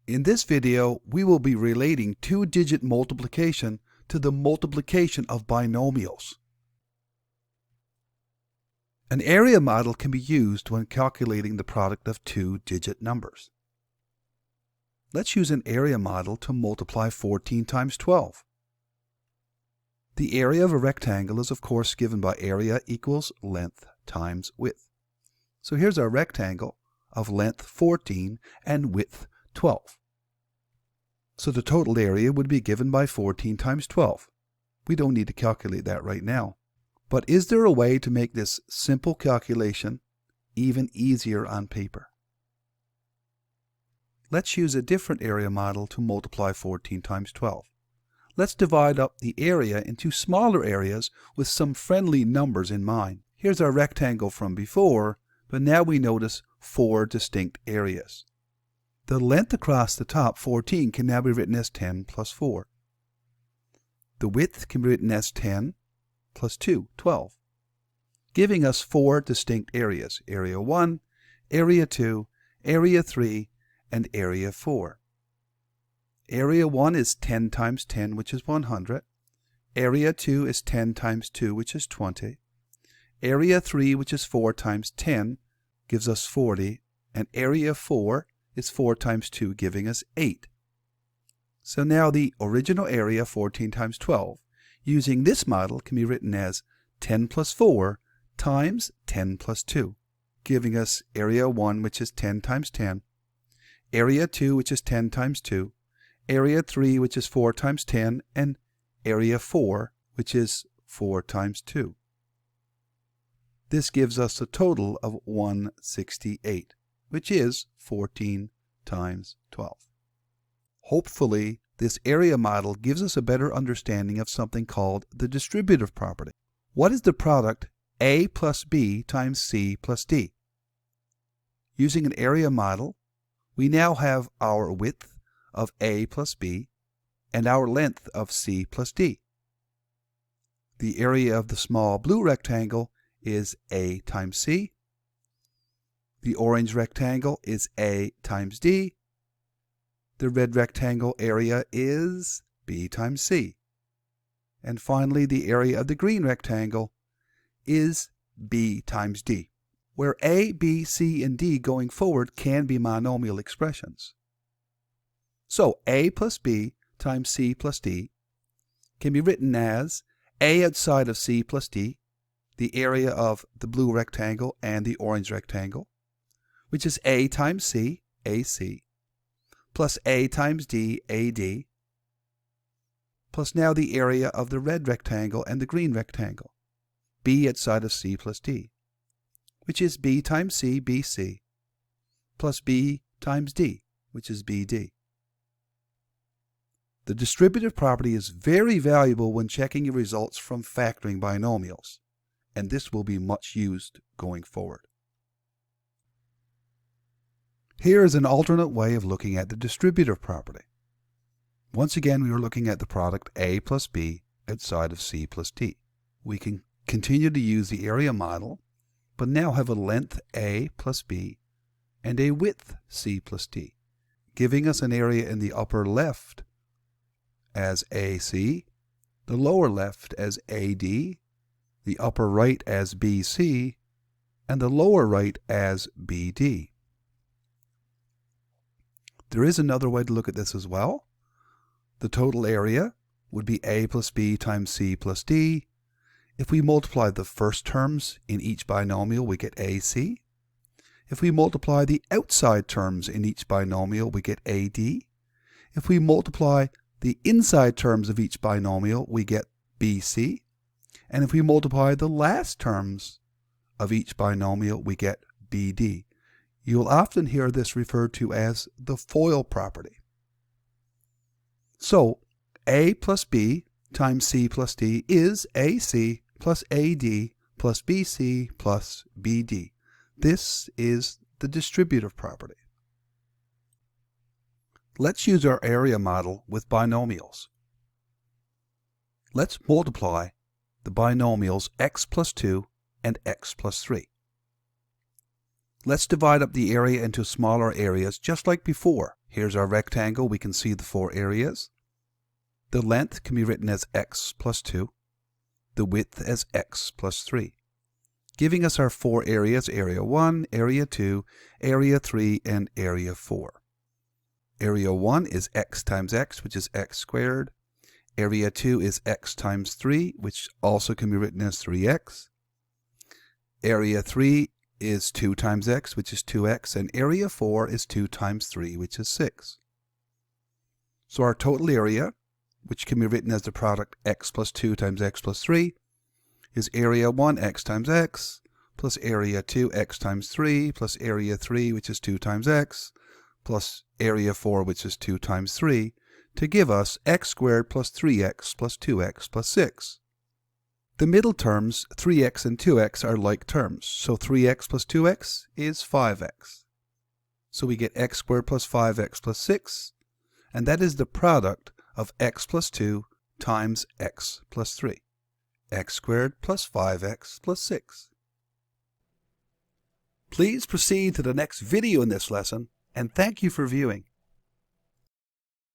In this video, we will be relating two-digit multiplication to the multiplication of binomials. An area model can be used when calculating the product of two-digit numbers. Let's use an area model to multiply 14 times 12. The area of a rectangle is of course given by area equals length times width. So here's our rectangle of length 14 and width 12. So the total area would be given by 14 times 12. We don't need to calculate that right now. But is there a way to make this simple calculation even easier on paper? Let's use a different area model to multiply 14 times 12. Let's divide up the area into smaller areas with some friendly numbers in mind. Here's our rectangle from before, but now we notice 4 distinct areas. The length across the top, 14, can now be written as 10 plus 4. The width can be written as 10 plus 2, 12, giving us 4 distinct areas: area 1, area 2, area 3, and area 4. Area 1 is 10 times 10, which is 100. Area 2 is 10 times 2, which is 20. Area 3, which is 4 times 10, gives us 40. And area 4 is 4 times 2, giving us 8. So now the original area, 14 times 12, using this model can be written as 10 plus 4 times 10 plus 2, giving us area 1, which is 10 times 10, area 2, which is 10 times 2, area 3, which is 4 times 10, and area 4, which is 4 times 2. This gives us a total of 168, which is 14 times 12. Hopefully, this area model gives us a better understanding of something called the distributive property. What is the product A plus B times C plus D? Using an area model, we now have our width of A plus B and our length of C plus D. The area of the small blue rectangle is A times C. The orange rectangle is A times D. The red rectangle area is B times C. And finally, the area of the green rectangle is B times D, where A, B, C, and D going forward can be monomial expressions. So A plus B times C plus D can be written as A outside of C plus D, the area of the blue rectangle and the orange rectangle, which is A times C, AC, plus A times D, AD, plus now the area of the red rectangle and the green rectangle, B outside of C plus D, which is B times C, BC, plus B times D, which is BD. The distributive property is very valuable when checking your results from factoring binomials, and this will be much used going forward. Here is an alternate way of looking at the distributive property. Once again, we are looking at the product A plus B outside of C plus D. We can continue to use the area model, but now have a length A plus B and a width C plus D, giving us an area in the upper left as AC, the lower left as AD, the upper right as BC, and the lower right as BD. There is another way to look at this as well. The total area would be A plus B times C plus D. If we multiply the first terms in each binomial, we get AC. If we multiply the outside terms in each binomial, we get AD. If we multiply the inside terms of each binomial, we get BC. And if we multiply the last terms of each binomial, we get BD. You will often hear this referred to as the FOIL property. So, A plus B times C plus D is AC plus AD plus BC plus BD. This is the distributive property. Let's use our area model with binomials. Let's multiply the binomials x plus 2 and x plus 3. Let's divide up the area into smaller areas just like before. Here's our rectangle. We can see the four areas. The length can be written as x plus 2, the width as x plus 3, giving us our four areas: Area 1, Area 2, Area 3, and Area 4. Area 1 is x times x, which is x squared. Area 2 is x times 3, which also can be written as 3x. Area 3 is 2 times x, which is 2x, and Area 4 is 2 times 3, which is 6. So our total area, which can be written as the product x plus 2 times x plus 3, is Area 1 x times x, plus Area 2 x times 3, plus Area 3, which is 2 times x, plus Area 4, which is 2 times 3, to give us x squared plus 3x plus 2x plus 6. The middle terms, 3x and 2x, are like terms, so 3x plus 2x is 5x. So we get x squared plus 5x plus 6, and that is the product of x plus 2 times x plus 3. X squared plus 5x plus 6. Please proceed to the next video in this lesson, and thank you for viewing.